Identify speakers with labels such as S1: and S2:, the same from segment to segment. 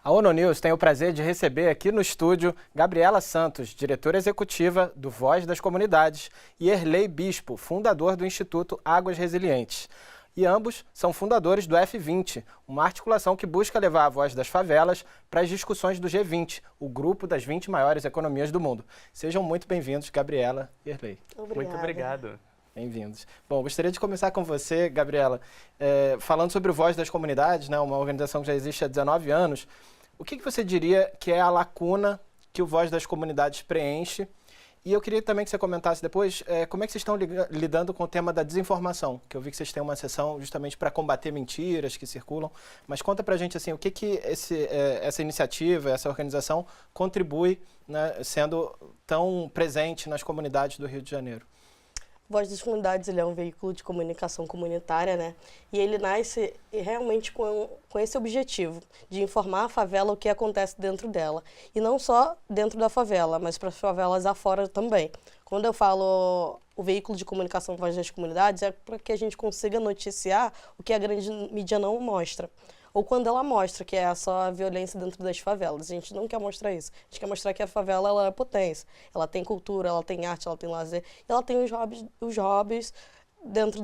S1: A ONU News tem o prazer de receber aqui no estúdio Gabriela Santos, diretora executiva do Voz das Comunidades, e Erlei Bispo, fundador do Instituto Águas Resilientes. E ambos são fundadores do F20, uma articulação que busca levar a voz das favelas para as discussões do G20, o grupo das 20 maiores economias do mundo. Sejam muito bem-vindos, Gabriela e Erlei.
S2: Muito obrigado.
S1: Bem-vindos. Bom, gostaria de começar com você, Gabriela, falando sobre o Voz das Comunidades, né, uma organização que já existe há 19 anos. O que você diria que é a lacuna que o Voz das Comunidades preenche? E eu queria também que você comentasse depois como é que vocês estão lidando com o tema da desinformação, que eu vi que vocês têm uma sessão justamente para combater mentiras que circulam. Mas conta pra gente assim, o que essa iniciativa, essa organização contribui, né, sendo tão presente nas comunidades do Rio de Janeiro.
S2: Voz das Comunidades, ele é um veículo de comunicação comunitária, né? E ele nasce realmente com esse objetivo, de informar a favela o que acontece dentro dela. E não só dentro da favela, mas para as favelas afora também. Quando eu falo o veículo de comunicação Voz das Comunidades, é para que a gente consiga noticiar o que a grande mídia não mostra. Ou quando ela mostra que é só a violência dentro das favelas. A gente não quer mostrar isso. A gente quer mostrar que a favela ela é potência. Ela tem cultura, ela tem arte, ela tem lazer. E ela tem os hobbies dentro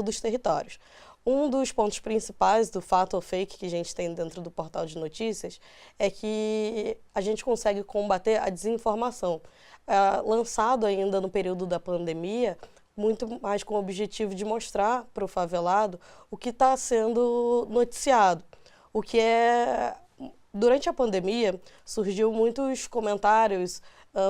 S2: dos territórios. Um dos pontos principais do fato ou fake que a gente tem dentro do portal de notícias é que a gente consegue combater a desinformação. Lançado ainda no período da pandemia, muito mais com o objetivo de mostrar para o favelado o que está sendo noticiado. O que é... Durante a pandemia, surgiu muitos comentários,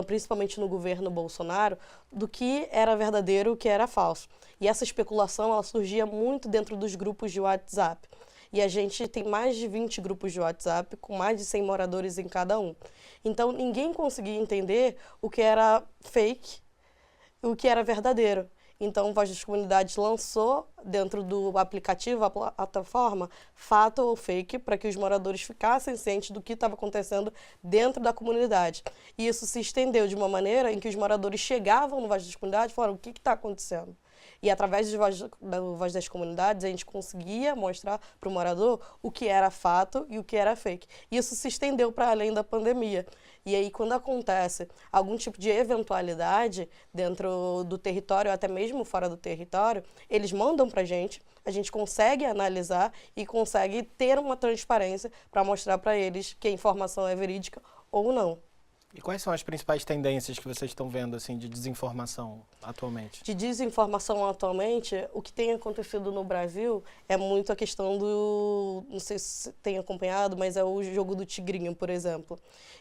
S2: principalmente no governo Bolsonaro, do que era verdadeiro e o que era falso. E essa especulação ela surgia muito dentro dos grupos de WhatsApp. E a gente tem mais de 20 grupos de WhatsApp, com mais de 100 moradores em cada um. Então, ninguém conseguia entender o que era fake, o que era verdadeiro. Então, o Voz das Comunidades lançou, dentro do aplicativo, a plataforma, fato ou fake, para que os moradores ficassem cientes do que estava acontecendo dentro da comunidade. E isso se estendeu de uma maneira em que os moradores chegavam no Voz das Comunidades e falaram: o que está acontecendo? E através do Voz das Comunidades, a gente conseguia mostrar para o morador o que era fato e o que era fake. Isso se estendeu para além da pandemia. E aí, quando acontece algum tipo de eventualidade dentro do território, ou até mesmo fora do território, eles mandam para a gente consegue analisar e consegue ter uma transparência para mostrar para eles que a informação é verídica ou não.
S1: E quais são as principais tendências que vocês estão vendo assim, de desinformação atualmente?
S2: De desinformação atualmente, o que tem acontecido no Brasil é muito a questão do... Não sei se tem acompanhado, mas é o jogo do tigrinho, por exemplo.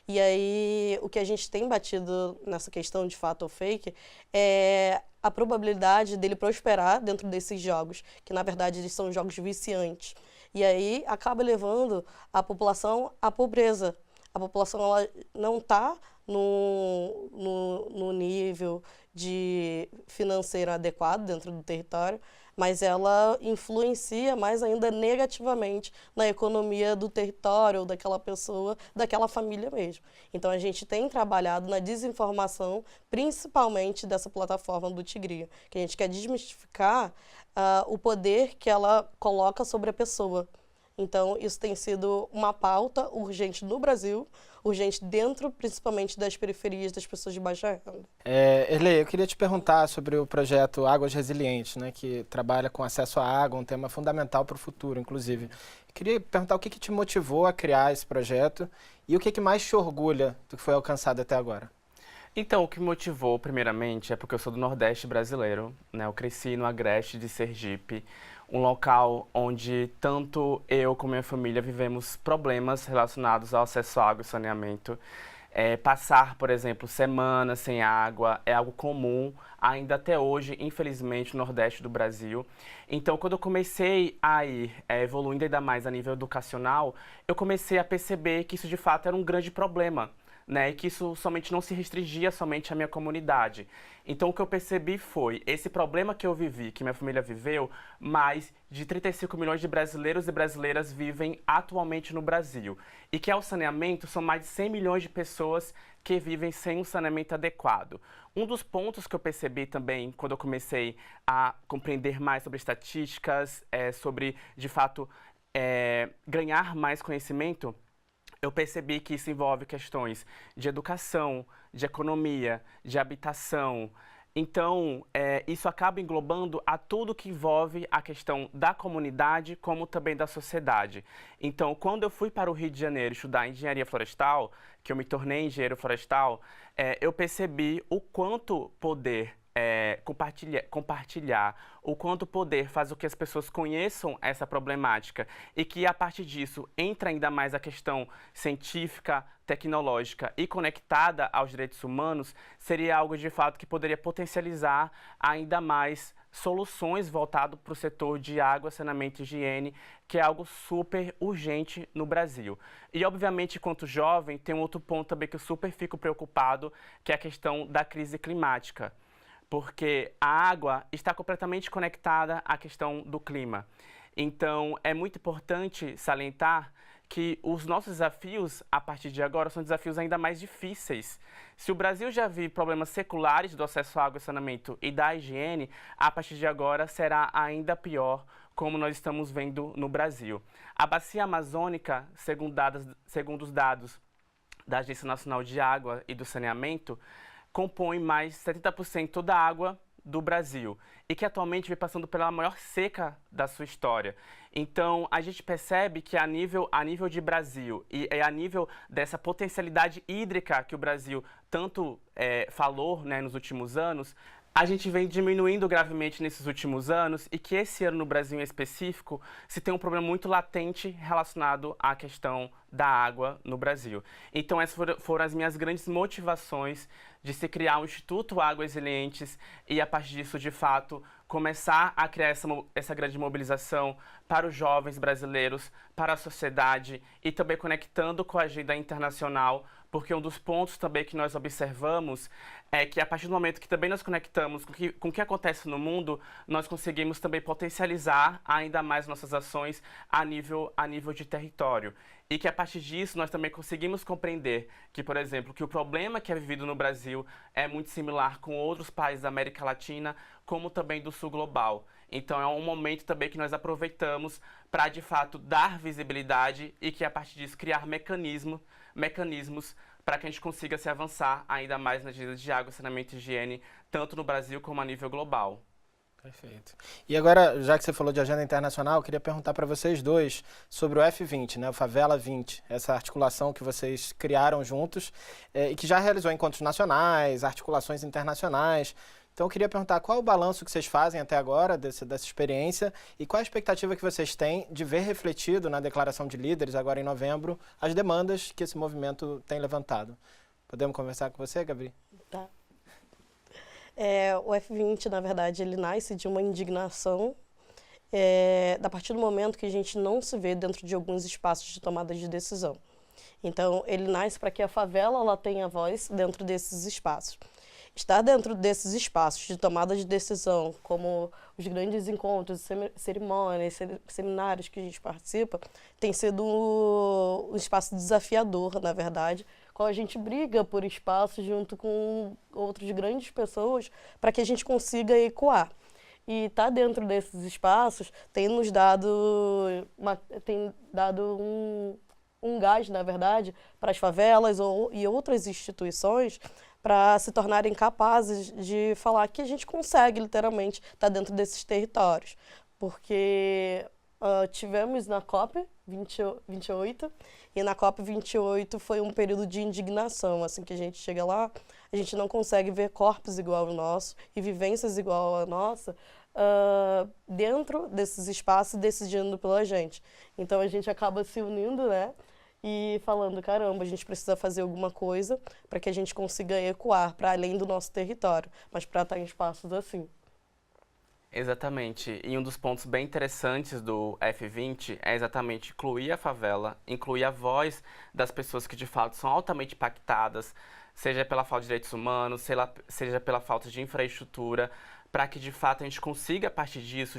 S2: E aí, o que a gente tem batido nessa questão de fato ou fake é a probabilidade dele prosperar dentro desses jogos, que na verdade eles são jogos viciantes. E aí, acaba levando a população à pobreza. A população ela não está no nível de financeiro adequado dentro do território, mas ela influencia mais ainda negativamente na economia do território, ou daquela pessoa, daquela família mesmo. Então, a gente tem trabalhado na desinformação, principalmente dessa plataforma do Tigrinho, que a gente quer desmistificar o poder que ela coloca sobre a pessoa. Então, isso tem sido uma pauta urgente no Brasil, urgente dentro, principalmente, das periferias das pessoas de baixa renda.
S1: Erlei, eu queria te perguntar sobre o projeto Águas Resilientes, né, que trabalha com acesso à água, um tema fundamental para o futuro, inclusive. Eu queria perguntar o que te motivou a criar esse projeto e o que mais te orgulha do que foi alcançado até agora.
S3: Então, o que me motivou, primeiramente, é porque eu sou do Nordeste brasileiro, né? Eu cresci no Agreste de Sergipe, um local onde tanto eu como minha família vivemos problemas relacionados ao acesso à água e saneamento. Passar, por exemplo, semanas sem água é algo comum, ainda até hoje, infelizmente, no Nordeste do Brasil. Então, quando eu comecei a ir evoluindo ainda mais a nível educacional, eu comecei a perceber que isso, de fato, era um grande problema, né, e que isso somente não se restringia somente à minha comunidade. Então, o que eu percebi foi esse problema que eu vivi, que minha família viveu, mais de 35 milhões de brasileiros e brasileiras vivem atualmente no Brasil. E que ao saneamento são mais de 100 milhões de pessoas que vivem sem um saneamento adequado. Um dos pontos que eu percebi também, quando eu comecei a compreender mais sobre estatísticas, sobre, de fato, ganhar mais conhecimento, eu percebi que isso envolve questões de educação, de economia, de habitação. Então, isso acaba englobando a tudo que envolve a questão da comunidade, como também da sociedade. Então, quando eu fui para o Rio de Janeiro estudar engenharia florestal, que eu me tornei engenheiro florestal, eu percebi o quanto poder compartilhar, o quanto poder faz com que as pessoas conheçam essa problemática e que, a partir disso, entra ainda mais a questão científica, tecnológica e conectada aos direitos humanos, seria algo, de fato, que poderia potencializar ainda mais soluções voltadas para o setor de água, saneamento e higiene, que é algo super urgente no Brasil. E, obviamente, enquanto jovem, tem um outro ponto também que eu super fico preocupado, que é a questão da crise climática, porque a água está completamente conectada à questão do clima. Então, é muito importante salientar que os nossos desafios, a partir de agora, são desafios ainda mais difíceis. Se o Brasil já vive problemas seculares do acesso à água e saneamento e da higiene, a partir de agora será ainda pior, como nós estamos vendo no Brasil. A bacia amazônica, segundo os dados da Agência Nacional de Água e do Saneamento, compõe mais 70% da água do Brasil e que atualmente vem passando pela maior seca da sua história. Então, a gente percebe que a nível de Brasil e a nível dessa potencialidade hídrica que o Brasil tanto falou, né, nos últimos anos, a gente vem diminuindo gravemente nesses últimos anos e que esse ano no Brasil em específico se tem um problema muito latente relacionado à questão da água no Brasil. Então essas foram as minhas grandes motivações de se criar um Instituto Águas Resilientes e, a partir disso, de fato, começar a criar essa grande mobilização para os jovens brasileiros, para a sociedade e também conectando com a agenda internacional, porque um dos pontos também que nós observamos é que, a partir do momento que também nós conectamos com o que acontece no mundo, nós conseguimos também potencializar ainda mais nossas ações a nível de território. E que, a partir disso, nós também conseguimos compreender que, por exemplo, que o problema que é vivido no Brasil é muito similar com outros países da América Latina, como também do Sul Global. Então, é um momento também que nós aproveitamos para, de fato, dar visibilidade e que, a partir disso, criar mecanismos para que a gente consiga se avançar ainda mais nas medidas de água, saneamento e higiene, tanto no Brasil como a nível global.
S1: Perfeito. E agora, já que você falou de agenda internacional, eu queria perguntar para vocês dois sobre o F20, né, o Favela 20, essa articulação que vocês criaram juntos e que já realizou encontros nacionais, articulações internacionais. Então, eu queria perguntar qual é o balanço que vocês fazem até agora dessa experiência e qual a expectativa que vocês têm de ver refletido na declaração de líderes, agora em novembro, as demandas que esse movimento tem levantado. Podemos conversar com você, Gabi?
S2: Tá. O F20, na verdade, ele nasce de uma indignação a partir do momento que a gente não se vê dentro de alguns espaços de tomada de decisão. Então, ele nasce para que a favela ela tenha voz dentro desses espaços. Estar dentro desses espaços de tomada de decisão, como os grandes encontros, cerimônias, seminários que a gente participa, tem sido um espaço desafiador, na verdade, qual a gente briga por espaço junto com outras grandes pessoas para que a gente consiga ecoar. E estar dentro desses espaços tem nos dado, um gás, na verdade, para as favelas e outras instituições para se tornarem capazes de falar que a gente consegue, literalmente, estar dentro desses territórios. Porque tivemos na COP 28, e na COP 28 foi um período de indignação. Assim que a gente chega lá, a gente não consegue ver corpos igual ao nosso e vivências igual à nossa dentro desses espaços, decidindo pela gente. Então, a gente acaba se unindo, né? E falando, caramba, a gente precisa fazer alguma coisa para que a gente consiga ecoar para além do nosso território, mas para estar em espaços assim.
S3: Exatamente. E um dos pontos bem interessantes do F20 é exatamente incluir a favela, incluir a voz das pessoas que de fato são altamente impactadas, seja pela falta de direitos humanos, seja pela falta de infraestrutura, para que, de fato, a gente consiga, a partir disso,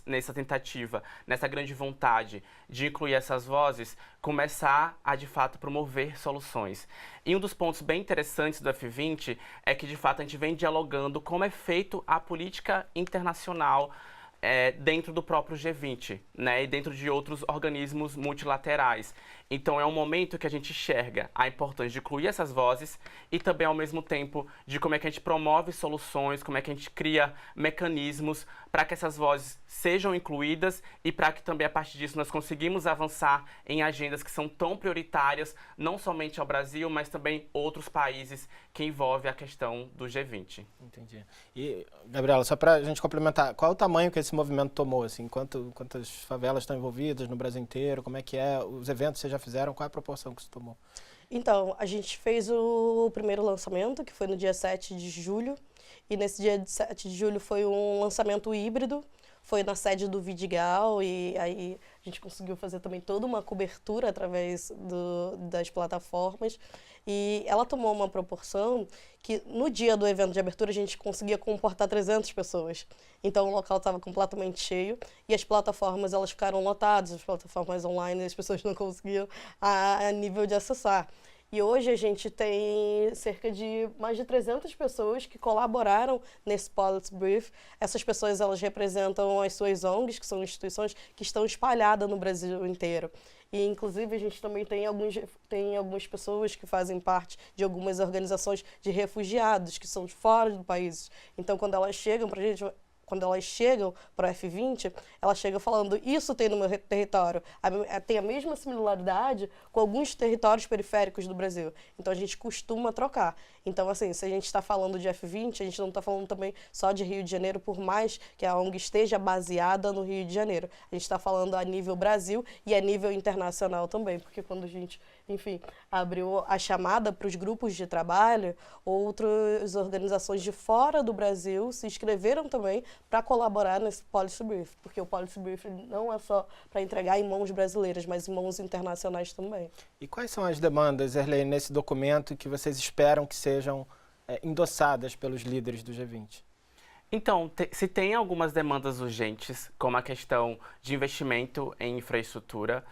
S3: nessa tentativa, nessa grande vontade de incluir essas vozes, começar a, de fato, promover soluções. E um dos pontos bem interessantes do F20 é que, de fato, a gente vem dialogando como é feito a política internacional dentro do próprio G20, né, e dentro de outros organismos multilaterais. Então é um momento que a gente enxerga a importância de incluir essas vozes e também, ao mesmo tempo, de como é que a gente promove soluções, como é que a gente cria mecanismos para que essas vozes sejam incluídas e para que também, a partir disso, nós conseguimos avançar em agendas que são tão prioritárias, não somente ao Brasil, mas também outros países que envolvem a questão do G20.
S1: Entendi. E, Gabriela, só para a gente complementar, qual é o tamanho que esse movimento tomou? Assim, quantas favelas estão envolvidas no Brasil inteiro? Como é que é? Os eventos vocês já fizeram? Qual é a proporção que isso tomou?
S2: Então, a gente fez o primeiro lançamento, que foi no dia 7 de julho. E nesse dia 7 de julho foi um lançamento híbrido. Foi na sede do Vidigal e aí a gente conseguiu fazer também toda uma cobertura através das plataformas. E ela tomou uma proporção que no dia do evento de abertura a gente conseguia comportar 300 pessoas. Então o local estava completamente cheio e as plataformas elas ficaram lotadas, as plataformas online as pessoas não conseguiam a nível de acessar. E hoje a gente tem cerca de mais de 300 pessoas que colaboraram nesse Policy Brief. Essas pessoas elas representam as suas ONGs, que são instituições que estão espalhadas no Brasil inteiro. E, inclusive, a gente também tem algumas pessoas que fazem parte de algumas organizações de refugiados, que são de fora do país. Então, quando elas chegam para a gente... Quando elas chegam para o F20, elas chegam falando, isso tem no meu território. Tem a mesma similaridade com alguns territórios periféricos do Brasil. Então, a gente costuma trocar. Então, assim, se a gente está falando de F20, a gente não está falando também só de Rio de Janeiro, por mais que a ONG esteja baseada no Rio de Janeiro. A gente está falando a nível Brasil e a nível internacional também, porque quando a gente, enfim, abriu a chamada para os grupos de trabalho, outras organizações de fora do Brasil se inscreveram também para colaborar nesse Policy Brief, porque o Policy Brief não é só para entregar em mãos brasileiras, mas em mãos internacionais também.
S1: E quais são as demandas, Erlei, nesse documento que vocês esperam que sejam endossadas pelos líderes do G20?
S3: Então, se tem algumas demandas urgentes, como a questão de investimento em infraestrutura,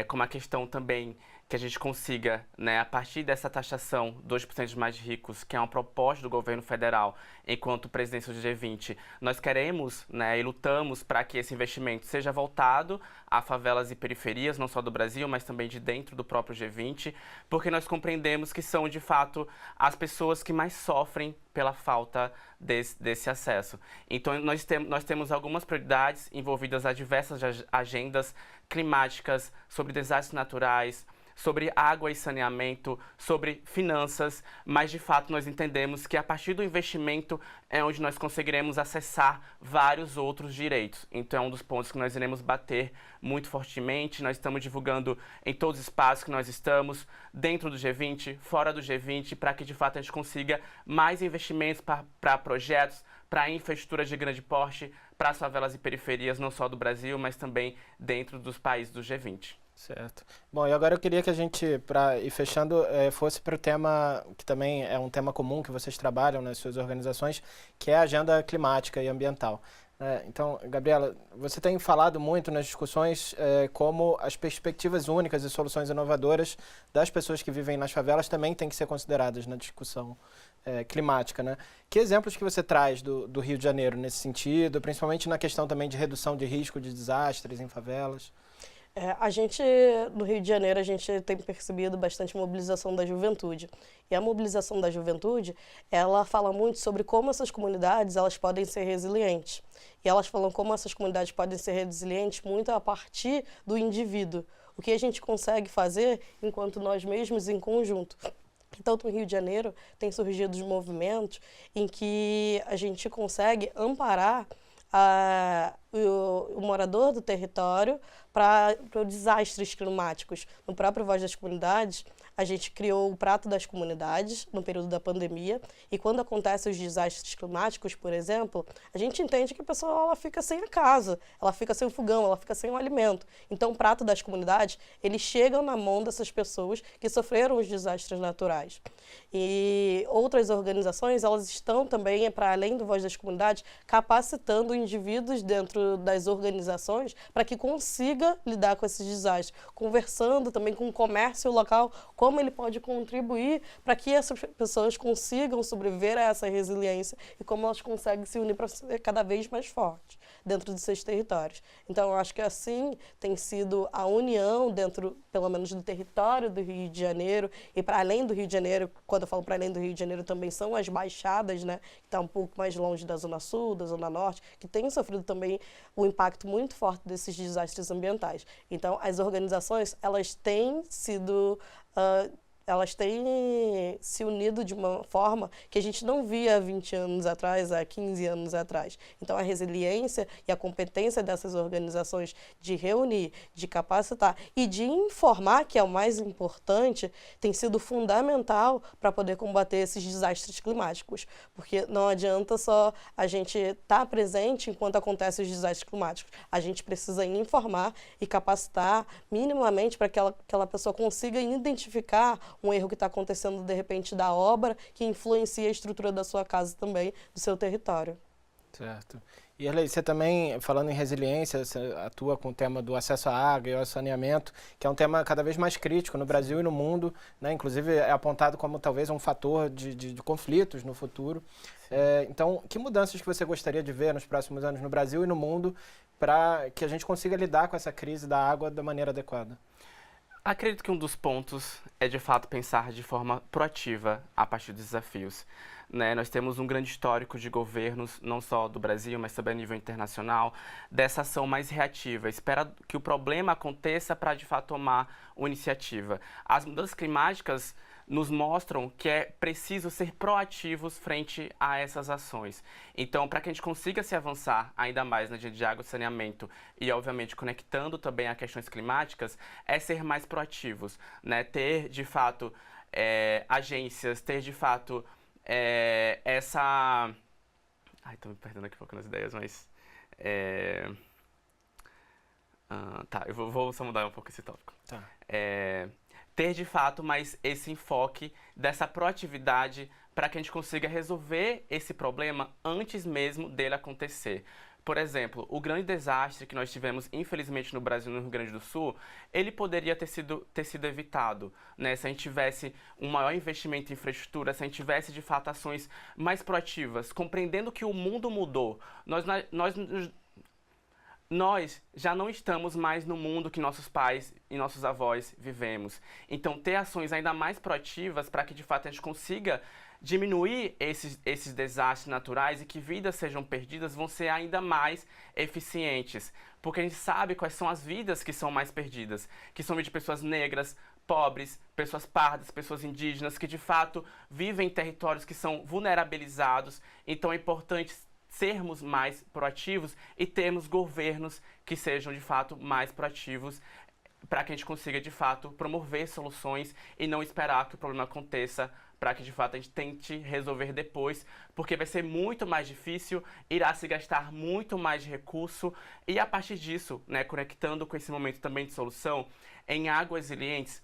S3: como a questão também que a gente consiga, né, a partir dessa taxação dos 2% mais ricos, que é uma proposta do governo federal, enquanto presidência do G20, nós queremos, né, e lutamos para que esse investimento seja voltado a favelas e periferias, não só do Brasil, mas também de dentro do próprio G20, porque nós compreendemos que são, de fato, as pessoas que mais sofrem pela falta desse acesso. Então, nós temos algumas prioridades envolvidas a diversas agendas climáticas, sobre desastres naturais, sobre água e saneamento, sobre finanças, mas de fato nós entendemos que a partir do investimento é onde nós conseguiremos acessar vários outros direitos. Então é um dos pontos que nós iremos bater muito fortemente. Nós estamos divulgando em todos os espaços que nós estamos, dentro do G20, fora do G20, para que de fato a gente consiga mais investimentos para projetos, para infraestrutura de grande porte, para as favelas e periferias, não só do Brasil, mas também dentro dos países do G20.
S1: Certo. Bom, e agora eu queria que a gente, para ir fechando, fosse para o tema, que também é um tema comum que vocês trabalham nas suas organizações, que é a agenda climática e ambiental. Então, Gabriela, você tem falado muito nas discussões como as perspectivas únicas e soluções inovadoras das pessoas que vivem nas favelas também têm que ser consideradas na discussão climática, né? Que exemplos que você traz do Rio de Janeiro nesse sentido, principalmente na questão também de redução de risco de desastres em favelas?
S2: A gente, no Rio de Janeiro, a gente tem percebido bastante mobilização da juventude. E a mobilização da juventude, ela fala muito sobre como essas comunidades elas podem ser resilientes. E elas falam como essas comunidades podem ser resilientes muito a partir do indivíduo. O que a gente consegue fazer enquanto nós mesmos em conjunto. Então, no Rio de Janeiro, tem surgido os movimentos em que a gente consegue amparar o morador do território para desastres climáticos. No próprio Voz das Comunidades, a gente criou o Prato das Comunidades no período da pandemia e quando acontecem os desastres climáticos, por exemplo, a gente entende que a pessoa ela fica sem a casa, ela fica sem o fogão, ela fica sem o alimento. Então, o Prato das Comunidades, ele chega na mão dessas pessoas que sofreram os desastres naturais. E outras organizações, elas estão também, para além do Voz das Comunidades, capacitando indivíduos dentro dentro das organizações para que consiga lidar com esses desastres, conversando também com o comércio local, como ele pode contribuir para que essas pessoas consigam sobreviver a essa resiliência e como elas conseguem se unir para ser cada vez mais fortes dentro de seus territórios. Então, eu acho que assim tem sido a união dentro, pelo menos, do território do Rio de Janeiro e para além do Rio de Janeiro, quando eu falo para além do Rio de Janeiro, também são as baixadas, né, que está um pouco mais longe da Zona Sul, da Zona Norte, que têm sofrido também o impacto muito forte desses desastres ambientais. Então, as organizações, elas têm sido... elas têm se unido de uma forma que a gente não via há 20 anos atrás, há 15 anos atrás. Então, a resiliência e a competência dessas organizações de reunir, de capacitar e de informar, que é o mais importante, tem sido fundamental para poder combater esses desastres climáticos. Porque não adianta só a gente estar presente enquanto acontecem os desastres climáticos. A gente precisa informar e capacitar minimamente para que aquela pessoa consiga identificar um erro que está acontecendo, de repente, da obra, que influencia a estrutura da sua casa também, do seu território.
S1: Certo. E, Erlei, você também, falando em resiliência, você atua com o tema do acesso à água e ao saneamento, que é um tema cada vez mais crítico no Brasil e no mundo, né? Inclusive é apontado como talvez um fator de conflitos no futuro. Então, que mudanças que você gostaria de ver nos próximos anos no Brasil e no mundo para que a gente consiga lidar com essa crise da água da maneira adequada?
S3: Acredito que um dos pontos é, de fato, pensar de forma proativa a partir dos desafios. Né? Nós temos um grande histórico de governos, não só do Brasil, mas também a nível internacional, dessa ação mais reativa. Espera que o problema aconteça para, de fato, tomar uma iniciativa. As mudanças climáticas nos mostram que é preciso ser proativos frente a essas ações. Então, para que a gente consiga se avançar ainda mais na agenda de água e saneamento e, obviamente, conectando também a questões climáticas, é ser mais proativos, né? Ter, de fato, agências, ter, de fato, essa... Ai, estou me perdendo aqui um pouco nas ideias, mas... Tá, eu vou só mudar um pouco esse tópico.
S1: Tá.
S3: Ter, de fato, mais esse enfoque dessa proatividade para que a gente consiga resolver esse problema antes mesmo dele acontecer. Por exemplo, o grande desastre que nós tivemos, infelizmente, no Brasil e no Rio Grande do Sul, ele poderia ter sido evitado, né? Se a gente tivesse um maior investimento em infraestrutura, se a gente tivesse, de fato, ações mais proativas, compreendendo que o mundo mudou. Nós já não estamos mais no mundo que nossos pais e nossos avós vivemos. Então, ter ações ainda mais proativas para que, de fato, a gente consiga diminuir esses desastres naturais e que vidas sejam perdidas vão ser ainda mais eficientes. Porque a gente sabe quais são as vidas que são mais perdidas, que são de pessoas negras, pobres, pessoas pardas, pessoas indígenas, que, de fato, vivem em territórios que são vulnerabilizados. Então, é importante sermos mais proativos e termos governos que sejam, de fato, mais proativos para que a gente consiga, de fato, promover soluções e não esperar que o problema aconteça para que, de fato, a gente tente resolver depois, porque vai ser muito mais difícil, irá se gastar muito mais de recurso e, a partir disso, né, conectando com esse momento também de solução, em Águas Resilientes,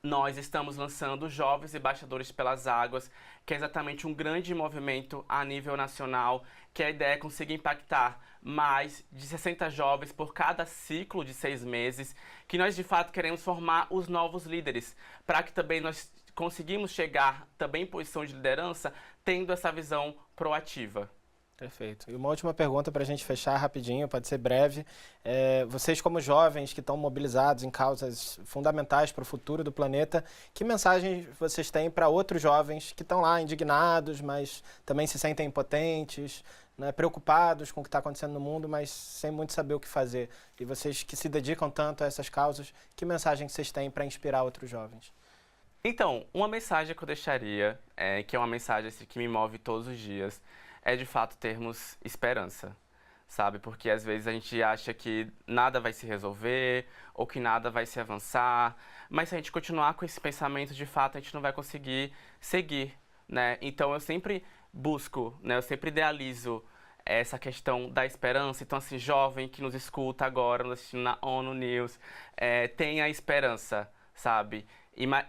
S3: nós estamos lançando Jovens Embaixadores pelas Águas, que é exatamente um grande movimento a nível nacional, que a ideia é conseguir impactar mais de 60 jovens por cada ciclo de 6 meses, que nós de fato queremos formar os novos líderes, para que também nós conseguimos chegar também em posição de liderança, tendo essa visão proativa.
S1: Perfeito. E uma última pergunta para a gente fechar rapidinho, pode ser breve. Vocês, como jovens que estão mobilizados em causas fundamentais para o futuro do planeta, que mensagens vocês têm para outros jovens que estão lá indignados, mas também se sentem impotentes, né, preocupados com o que está acontecendo no mundo, mas sem muito saber o que fazer? E vocês que se dedicam tanto a essas causas, que mensagem vocês têm para inspirar outros jovens?
S3: Então, uma mensagem que eu deixaria, que é uma mensagem assim, que me move todos os dias, é de fato termos esperança, sabe? Porque às vezes a gente acha que nada vai se resolver ou que nada vai se avançar, mas se a gente continuar com esse pensamento, de fato, a gente não vai conseguir seguir, né? Então eu sempre busco, né? Eu sempre idealizo essa questão da esperança. Então, assim, jovem que nos escuta agora, nos assistindo na ONU News, tenha esperança, sabe?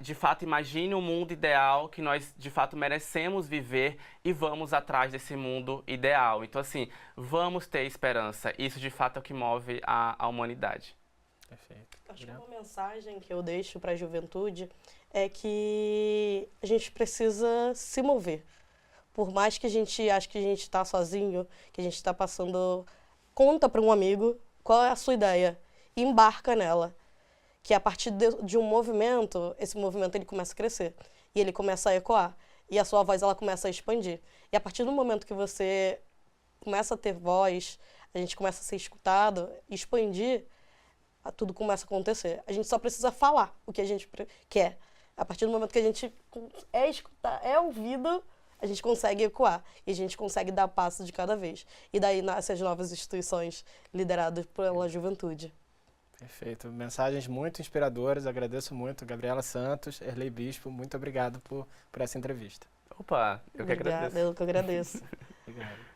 S3: De fato, imagine um mundo ideal que nós, de fato, merecemos viver e vamos atrás desse mundo ideal. Então, assim, vamos ter esperança. Isso, de fato, é o que move a humanidade.
S1: Perfeito.
S2: Acho que uma mensagem que eu deixo para a juventude é que a gente precisa se mover. Por mais que a gente ache que a gente está sozinho, que a gente está passando, conta para um amigo qual é a sua ideia e embarca nela. Que a partir de um movimento, esse movimento ele começa a crescer e ele começa a ecoar e a sua voz ela começa a expandir. E a partir do momento que você começa a ter voz, a gente começa a ser escutado, expandir, tudo começa a acontecer. A gente só precisa falar o que a gente quer. A partir do momento que a gente é ouvido, a gente consegue ecoar e a gente consegue dar passo de cada vez. E daí nascem as novas instituições lideradas pela juventude.
S1: Perfeito. Mensagens muito inspiradoras. Agradeço muito, Gabriela Santos, Erlei Bispo. Muito obrigado por essa entrevista.
S3: Opa, eu que agradeço.
S2: Eu que agradeço.
S1: Obrigado.